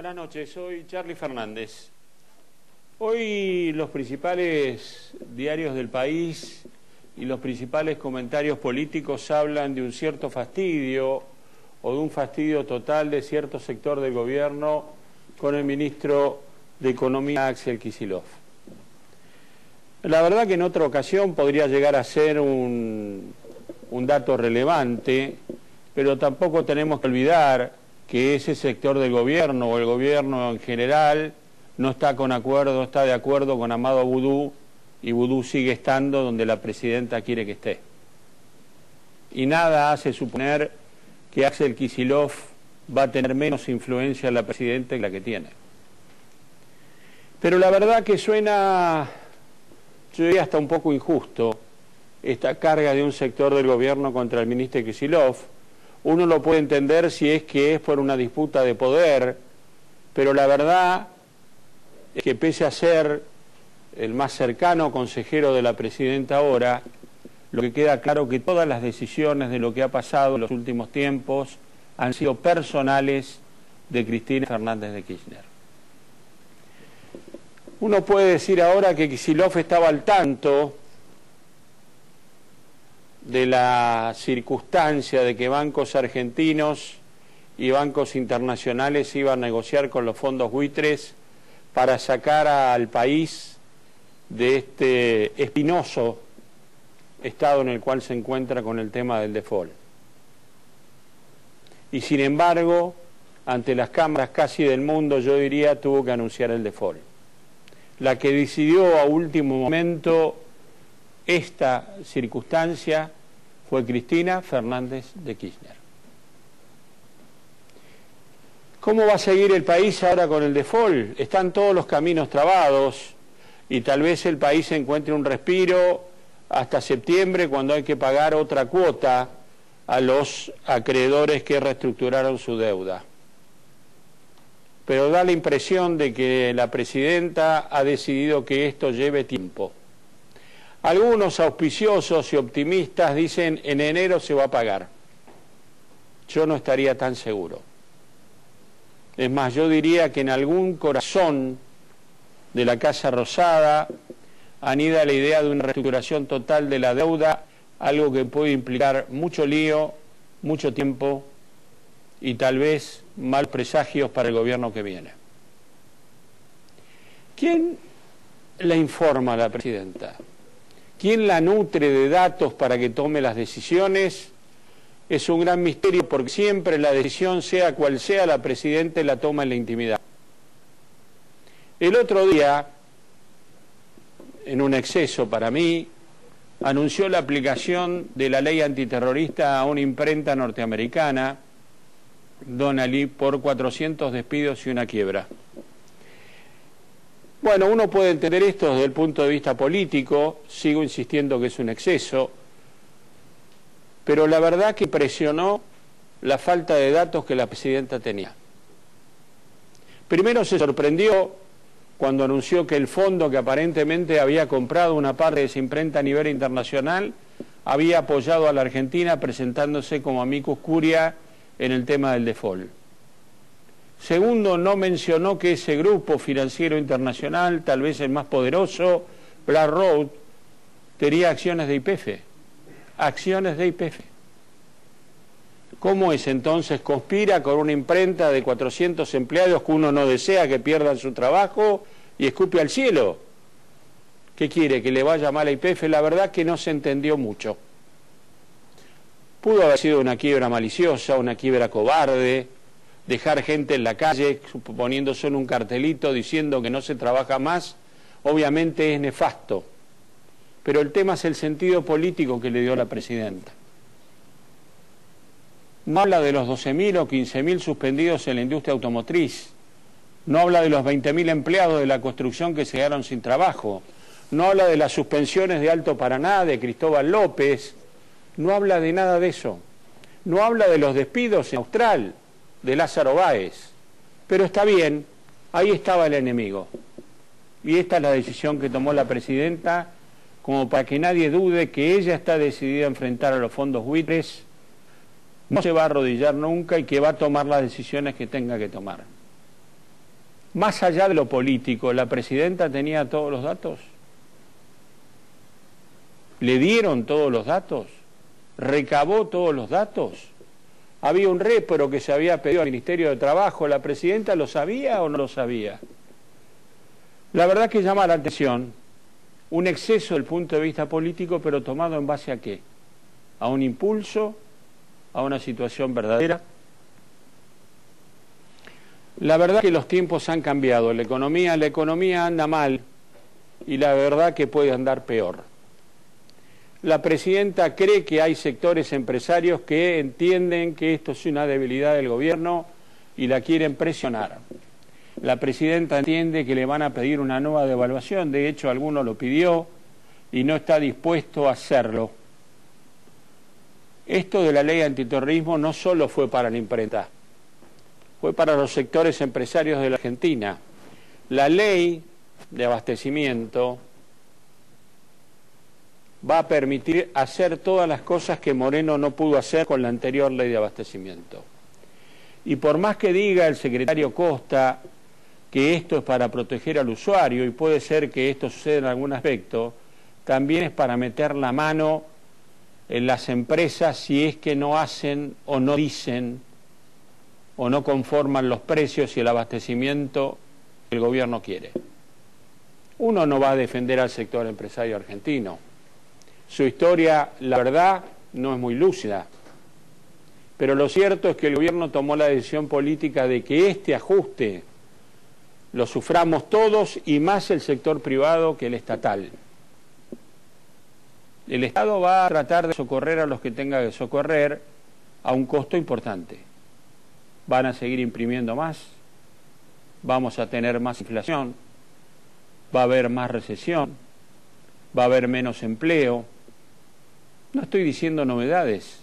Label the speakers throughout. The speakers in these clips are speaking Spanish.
Speaker 1: Buenas noches, soy Charly Fernández. Hoy los principales diarios del país y los principales comentarios políticos hablan de un cierto fastidio o de un fastidio total de cierto sector del gobierno con el ministro de Economía, Axel Kicillof. La verdad que en otra ocasión podría llegar a ser un dato relevante, pero tampoco tenemos que olvidar que ese sector del gobierno o el gobierno en general no está de acuerdo con Amado Boudou, y Boudou sigue estando donde la presidenta quiere que esté. Y nada hace suponer que Axel Kicillof va a tener menos influencia en la presidenta que la que tiene. Pero la verdad que suena, yo diría hasta un poco injusto, esta carga de un sector del gobierno contra el ministro Kicillof. Uno lo puede entender si es que es por una disputa de poder, pero la verdad es que pese a ser el más cercano consejero de la presidenta ahora, lo que queda claro es que todas las decisiones de lo que ha pasado en los últimos tiempos han sido personales de Cristina Fernández de Kirchner. Uno puede decir ahora que Kicillof estaba al tanto de la circunstancia de que bancos argentinos y bancos internacionales iban a negociar con los fondos buitres para sacar al país de este espinoso estado en el cual se encuentra con el tema del default. Y sin embargo, ante las cámaras casi del mundo, yo diría, tuvo que anunciar el default. La que decidió a último momento esta circunstancia fue Cristina Fernández de Kirchner. ¿Cómo va a seguir el país ahora con el default? Están todos los caminos trabados y tal vez el país encuentre un respiro hasta septiembre, cuando hay que pagar otra cuota a los acreedores que reestructuraron su deuda. Pero da la impresión de que la presidenta ha decidido que esto lleve tiempo. Algunos auspiciosos y optimistas dicen en enero se va a pagar. Yo no estaría tan seguro. Es más, yo diría que en algún corazón de la Casa Rosada anida la idea de una reestructuración total de la deuda, algo que puede implicar mucho lío, mucho tiempo y tal vez malos presagios para el gobierno que viene. ¿Quién la informa a la presidenta? ¿Quién la nutre de datos para que tome las decisiones? Es un gran misterio, porque siempre la decisión, sea cual sea, la presidenta la toma en la intimidad. El otro día, en un exceso para mí, anunció la aplicación de la ley antiterrorista a una imprenta norteamericana, Donnelley, por 400 despidos y una quiebra. Bueno, uno puede entender esto desde el punto de vista político, sigo insistiendo que es un exceso, pero la verdad que impresionó la falta de datos que la presidenta tenía. Primero se sorprendió cuando anunció que el fondo que aparentemente había comprado una parte de esa imprenta a nivel internacional había apoyado a la Argentina presentándose como amicus curiae en el tema del default. Segundo, no mencionó que ese grupo financiero internacional, tal vez el más poderoso, BlackRock, tenía acciones de YPF. Acciones de YPF. ¿Cómo es entonces? Conspira con una imprenta de 400 empleados que uno no desea que pierdan su trabajo y escupe al cielo. ¿Qué quiere? ¿Que le vaya mal a YPF? La verdad que no se entendió mucho. Pudo haber sido una quiebra maliciosa, una quiebra cobarde, dejar gente en la calle poniendo solo un cartelito diciendo que no se trabaja más, obviamente es nefasto. Pero el tema es el sentido político que le dio la presidenta. No habla de los 12.000 o 15.000 suspendidos en la industria automotriz, no habla de los 20.000 empleados de la construcción que se quedaron sin trabajo, no habla de las suspensiones de Alto Paraná, de Cristóbal López, no habla de nada de eso, no habla de los despidos en Austral, de Lázaro Báez, pero está bien, ahí estaba el enemigo. Y esta es la decisión que tomó la presidenta, como para que nadie dude que ella está decidida a enfrentar a los fondos buitres, no se va a arrodillar nunca y que va a tomar las decisiones que tenga que tomar. Más allá de lo político, ¿la presidenta tenía todos los datos? ¿Le dieron todos los datos? ¿Recabó todos los datos? Había un repro que se había pedido al Ministerio de Trabajo. ¿La presidenta lo sabía o no lo sabía? La verdad que llama la atención un exceso del punto de vista político, pero tomado en base a ¿qué? ¿A un impulso? ¿A una situación verdadera? La verdad que los tiempos han cambiado. La economía anda mal y la verdad que puede andar peor. La presidenta cree que hay sectores empresarios que entienden que esto es una debilidad del gobierno y la quieren presionar. La presidenta entiende que le van a pedir una nueva devaluación, de hecho alguno lo pidió y no está dispuesto a hacerlo. Esto de la ley antiterrorismo no solo fue para la imprenta, fue para los sectores empresarios de la Argentina. La ley de abastecimiento va a permitir hacer todas las cosas que Moreno no pudo hacer con la anterior ley de abastecimiento. Y por más que diga el secretario Costa que esto es para proteger al usuario, y puede ser que esto suceda en algún aspecto, también es para meter la mano en las empresas si es que no hacen o no dicen o no conforman los precios y el abastecimiento que el gobierno quiere. Uno no va a defender al sector empresario argentino. Su historia, la verdad, no es muy lúcida. Pero lo cierto es que el gobierno tomó la decisión política de que este ajuste lo suframos todos y más el sector privado que el estatal. El Estado va a tratar de socorrer a los que tenga que socorrer a un costo importante. Van a seguir imprimiendo más, vamos a tener más inflación, va a haber más recesión, va a haber menos empleo. No estoy diciendo novedades,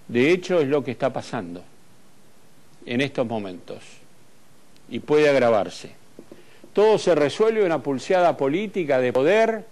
Speaker 1: de hecho es lo que está pasando en estos momentos y puede agravarse. Todo se resuelve en una pulseada política de poder,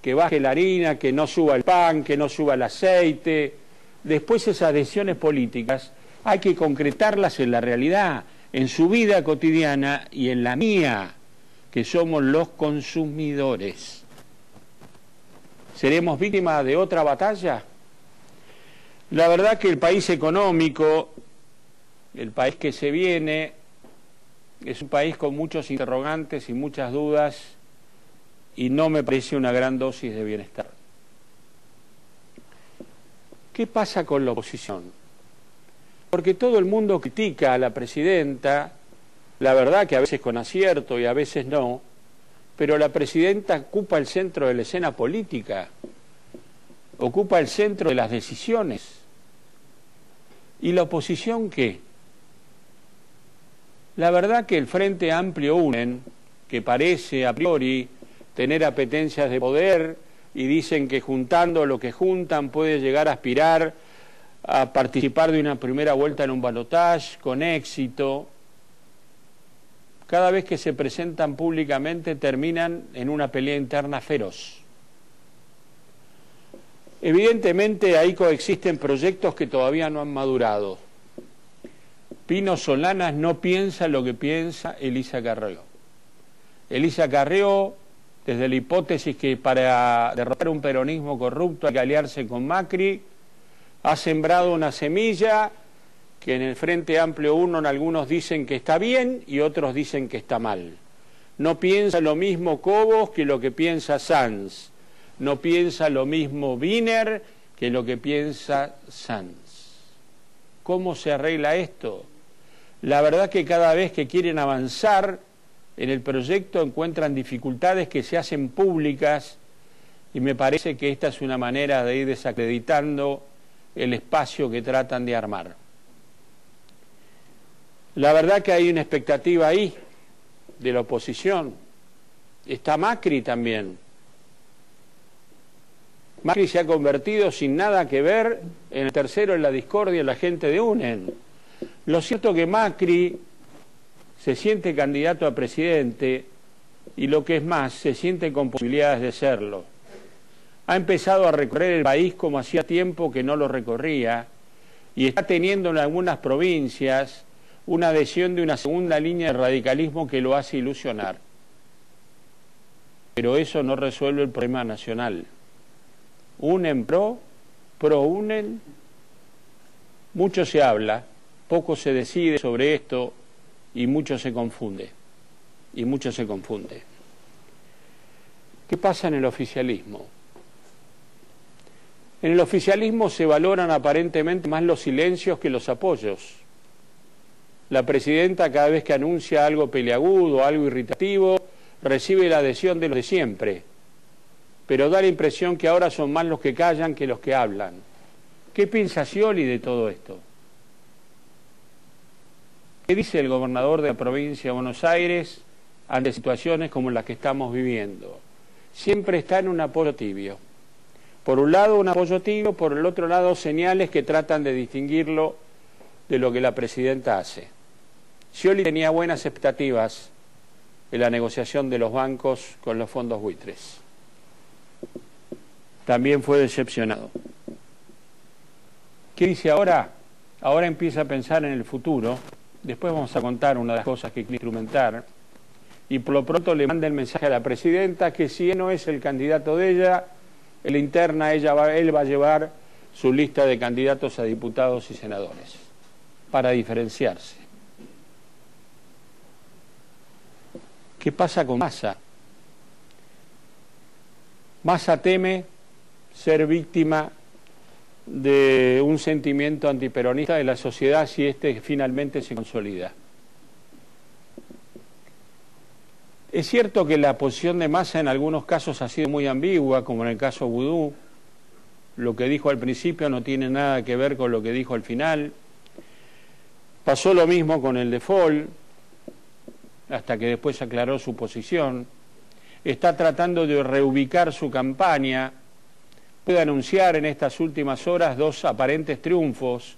Speaker 1: que baje la harina, que no suba el pan, que no suba el aceite. Después esas decisiones políticas hay que concretarlas en la realidad, en su vida cotidiana y en la mía, que somos los consumidores. ¿Seremos víctimas de otra batalla? La verdad que el país económico, el país que se viene, es un país con muchos interrogantes y muchas dudas y no me parece una gran dosis de bienestar. ¿Qué pasa con la oposición? Porque todo el mundo critica a la presidenta, la verdad que a veces con acierto y a veces no, pero la presidenta ocupa el centro de la escena política, ocupa el centro de las decisiones. ¿Y la oposición qué? La verdad que el Frente Amplio UNEN, que parece a priori tener apetencias de poder y dicen que juntando lo que juntan puede llegar a aspirar a participar de una primera vuelta en un balotaje con éxito, cada vez que se presentan públicamente terminan en una pelea interna feroz. Evidentemente ahí coexisten proyectos que todavía no han madurado. Pino Solanas no piensa lo que piensa Elisa Carrió. Elisa Carrió, desde la hipótesis que para derrotar un peronismo corrupto hay que aliarse con Macri, ha sembrado una semilla que en el Frente Amplio Uno algunos dicen que está bien y otros dicen que está mal. No piensa lo mismo Cobos que lo que piensa Sanz. No piensa lo mismo Wiener que lo que piensa Sanz. ¿Cómo se arregla esto? La verdad que cada vez que quieren avanzar en el proyecto encuentran dificultades que se hacen públicas y me parece que esta es una manera de ir desacreditando el espacio que tratan de armar. La verdad que hay una expectativa ahí de la oposición. Está Macri también. Macri se ha convertido sin nada que ver en el tercero en la discordia de la gente de UNEN. Lo cierto es que Macri se siente candidato a presidente y lo que es más, se siente con posibilidades de serlo. Ha empezado a recorrer el país como hacía tiempo que no lo recorría y está teniendo en algunas provincias una adhesión de una segunda línea de radicalismo que lo hace ilusionar. Pero eso no resuelve el problema nacional. Unen pro unen, mucho se habla, poco se decide sobre esto y mucho se confunde. ¿Qué pasa en el oficialismo? En el oficialismo se valoran aparentemente más los silencios que los apoyos. La presidenta, cada vez que anuncia algo peleagudo, algo irritativo, recibe la adhesión de los de siempre, pero da la impresión que ahora son más los que callan que los que hablan. ¿Qué piensa Scioli de todo esto? ¿Qué dice el gobernador de la provincia de Buenos Aires ante situaciones como las que estamos viviendo? Siempre está en un apoyo tibio. Por un lado un apoyo tibio, por el otro lado señales que tratan de distinguirlo de lo que la presidenta hace. Scioli tenía buenas expectativas en la negociación de los bancos con los fondos buitres. También fue decepcionado. ¿Qué dice ahora? Ahora empieza a pensar en el futuro. Después vamos a contar una de las cosas que quiere instrumentar. Y por lo pronto le manda el mensaje a la presidenta que si él no es el candidato de ella, en la interna él va a llevar su lista de candidatos a diputados y senadores para diferenciarse. ¿Qué pasa con Massa? Massa teme ser víctima de un sentimiento antiperonista de la sociedad si este finalmente se consolida. Es cierto que la posición de Massa en algunos casos ha sido muy ambigua, como en el caso Vudú. Lo que dijo al principio no tiene nada que ver con lo que dijo al final. Pasó lo mismo con el default, hasta que después aclaró su posición. Está tratando de reubicar su campaña. Puede anunciar en estas últimas horas 2 aparentes triunfos.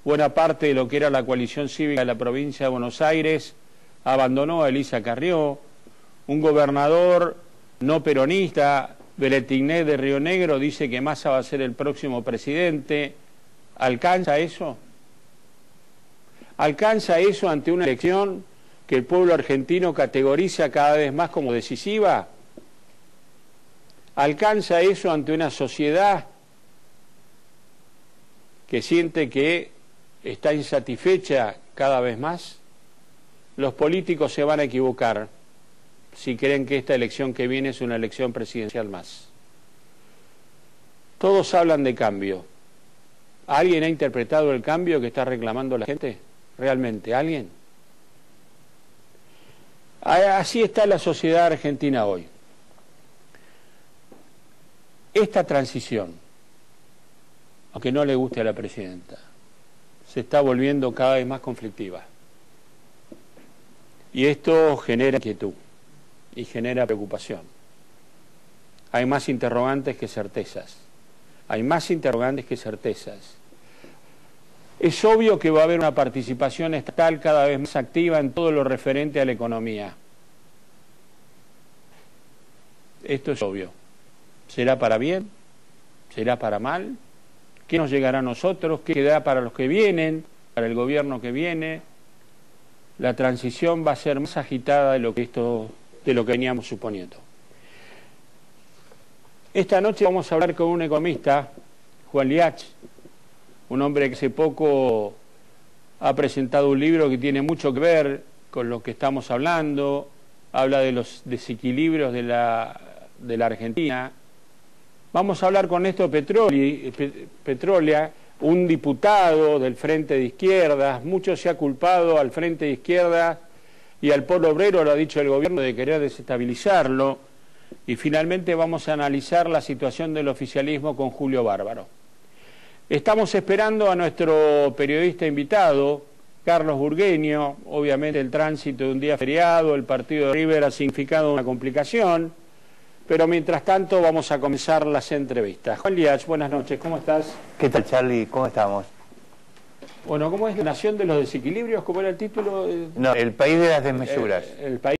Speaker 1: Buena parte de lo que era la coalición cívica de la provincia de Buenos Aires abandonó a Elisa Carrió. Un gobernador no peronista, Beletigné de Río Negro, dice que Massa va a ser el próximo presidente. ¿Alcanza eso? ¿Alcanza eso ante una elección que el pueblo argentino categoriza cada vez más como decisiva? ¿Alcanza eso ante una sociedad que siente que está insatisfecha cada vez más? Los políticos se van a equivocar si creen que esta elección que viene es una elección presidencial más. Todos hablan de cambio. ¿Alguien ha interpretado el cambio que está reclamando la gente? ¿Realmente? ¿Alguien? Así está la sociedad argentina hoy. Esta transición, aunque no le guste a la presidenta, se está volviendo cada vez más conflictiva. Y esto genera inquietud y genera preocupación. Hay más interrogantes que certezas. Hay más interrogantes que certezas. Es obvio que va a haber una participación estatal cada vez más activa en todo lo referente a la economía. Esto es obvio. ¿Será para bien? ¿Será para mal? ¿Qué nos llegará a nosotros? ¿Qué quedará para los que vienen? ¿Para el gobierno que viene? La transición va a ser más agitada de lo que veníamos suponiendo. Esta noche vamos a hablar con un economista, Juan Liach, un hombre que hace poco ha presentado un libro que tiene mucho que ver con lo que estamos hablando, habla de los desequilibrios de la Argentina. Vamos a hablar con Néstor Petrolea, un diputado del Frente de Izquierdas. Mucho se ha culpado al Frente de Izquierdas y al Polo Obrero, lo ha dicho el gobierno, de querer desestabilizarlo. Y finalmente vamos a analizar la situación del oficialismo con Julio Bárbaro. Estamos esperando a nuestro periodista invitado, Carlos Burgueño. Obviamente el tránsito de un día feriado, el partido de River ha significado una complicación, pero mientras tanto vamos a comenzar las entrevistas. Juan Liach, buenas noches, ¿cómo estás?
Speaker 2: ¿Qué tal, Charlie? ¿Cómo estamos?
Speaker 1: Bueno, ¿cómo es la nación de los desequilibrios? ¿Cómo era el título?
Speaker 2: No, el país de las desmesuras.
Speaker 1: El país